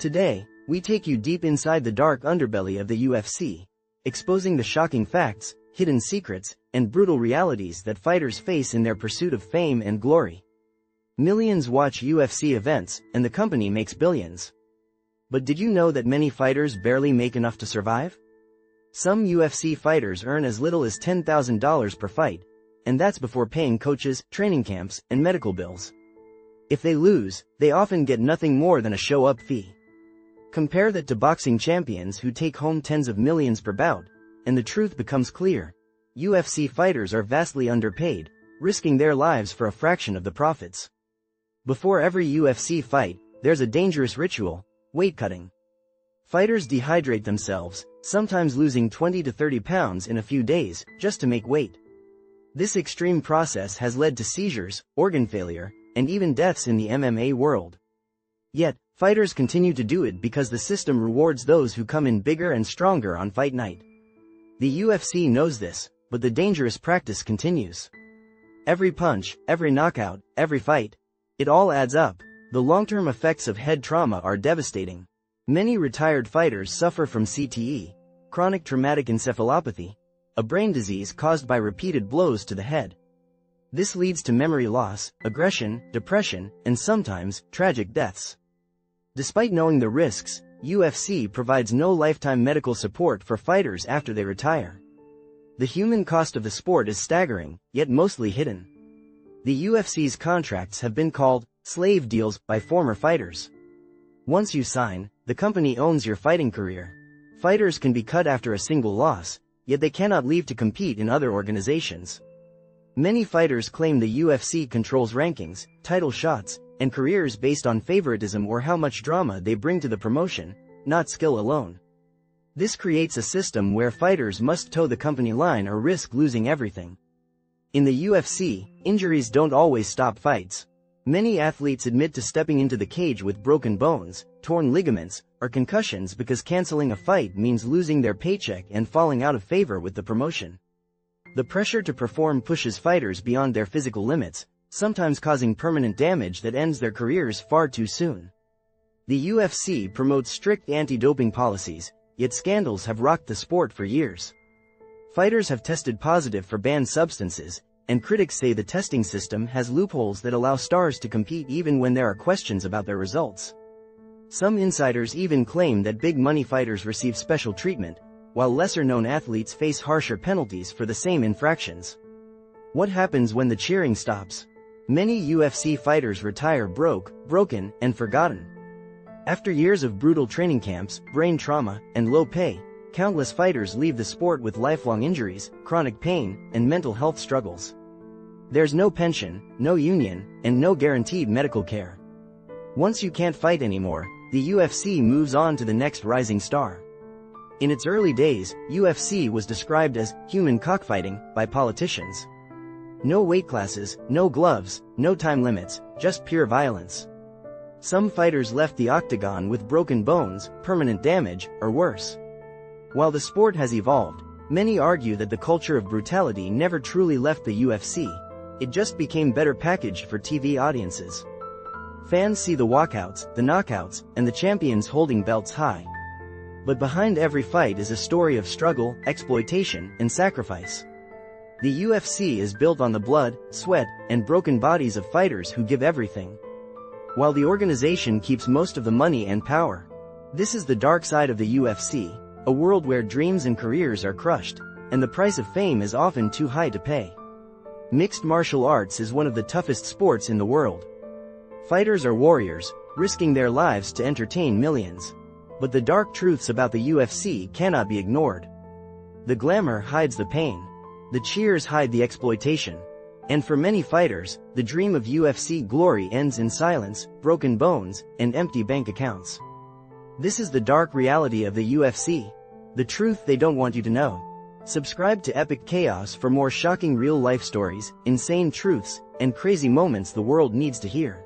Today, we take you deep inside the dark underbelly of the UFC, exposing the shocking facts, hidden secrets, and brutal realities that fighters face in their pursuit of fame and glory. Millions watch UFC events, and the company makes billions. But did you know that many fighters barely make enough to survive? Some UFC fighters earn as little as $10,000 per fight, and that's before paying coaches, training camps, and medical bills. If they lose, they often get nothing more than a show-up fee. Compare that to boxing champions who take home tens of millions per bout, and the truth becomes clear. UFC fighters are vastly underpaid, risking their lives for a fraction of the profits. Before every UFC fight, there's a dangerous ritual: weight cutting. Fighters dehydrate themselves, sometimes losing 20 to 30 pounds in a few days, just to make weight. This extreme process has led to seizures, organ failure, and even deaths in the MMA world. Yet, fighters continue to do it because the system rewards those who come in bigger and stronger on fight night. The UFC knows this, but the dangerous practice continues. Every punch, every knockout, every fight, it all adds up. The long-term effects of head trauma are devastating. Many retired fighters suffer from CTE, chronic traumatic encephalopathy, a brain disease caused by repeated blows to the head. This leads to memory loss, aggression, depression, and sometimes tragic deaths. Despite knowing the risks, UFC provides no lifetime medical support for fighters after they retire. The human cost of the sport is staggering, yet mostly hidden. The UFC's contracts have been called slave deals by former fighters. Once you sign, the company owns your fighting career. Fighters can be cut after a single loss, yet they cannot leave to compete in other organizations. Many fighters claim the UFC controls rankings, title shots, and careers based on favoritism or how much drama they bring to the promotion, not skill alone. This creates a system where fighters must toe the company line or risk losing everything. In the UFC, injuries don't always stop fights. Many athletes admit to stepping into the cage with broken bones, torn ligaments, or concussions because canceling a fight means losing their paycheck and falling out of favor with the promotion. The pressure to perform pushes fighters beyond their physical limits, sometimes causing permanent damage that ends their careers far too soon. The UFC promotes strict anti-doping policies, yet scandals have rocked the sport for years. Fighters have tested positive for banned substances, and critics say the testing system has loopholes that allow stars to compete even when there are questions about their results. Some insiders even claim that big-money fighters receive special treatment, while lesser-known athletes face harsher penalties for the same infractions. What happens when the cheering stops? Many UFC fighters retire broken, and forgotten. After years of brutal training camps, brain trauma, and low pay, countless fighters leave the sport with lifelong injuries, chronic pain, and mental health struggles. There's no pension, no union, and no guaranteed medical care. Once you can't fight anymore, the UFC moves on to the next rising star. In its early days, UFC was described as human cockfighting by politicians. No weight classes, no gloves, no time limits, just pure violence. Some fighters left the octagon with broken bones, permanent damage, or worse. While the sport has evolved, many argue that the culture of brutality never truly left the UFC, it just became better packaged for TV audiences. Fans see the walkouts, the knockouts, and the champions holding belts high. But behind every fight is a story of struggle, exploitation, and sacrifice. The UFC is built on the blood, sweat, and broken bodies of fighters who give everything. While the organization keeps most of the money and power. This is the dark side of the UFC, a world where dreams and careers are crushed, and the price of fame is often too high to pay. Mixed martial arts is one of the toughest sports in the world. Fighters are warriors, risking their lives to entertain millions. But the dark truths about the UFC cannot be ignored. The glamour hides the pain. The cheers hide the exploitation. And for many fighters, the dream of UFC glory ends in silence, broken bones, and empty bank accounts. This is the dark reality of the UFC. The truth they don't want you to know. Subscribe to Epic Chaos for more shocking real-life stories, insane truths, and crazy moments the world needs to hear.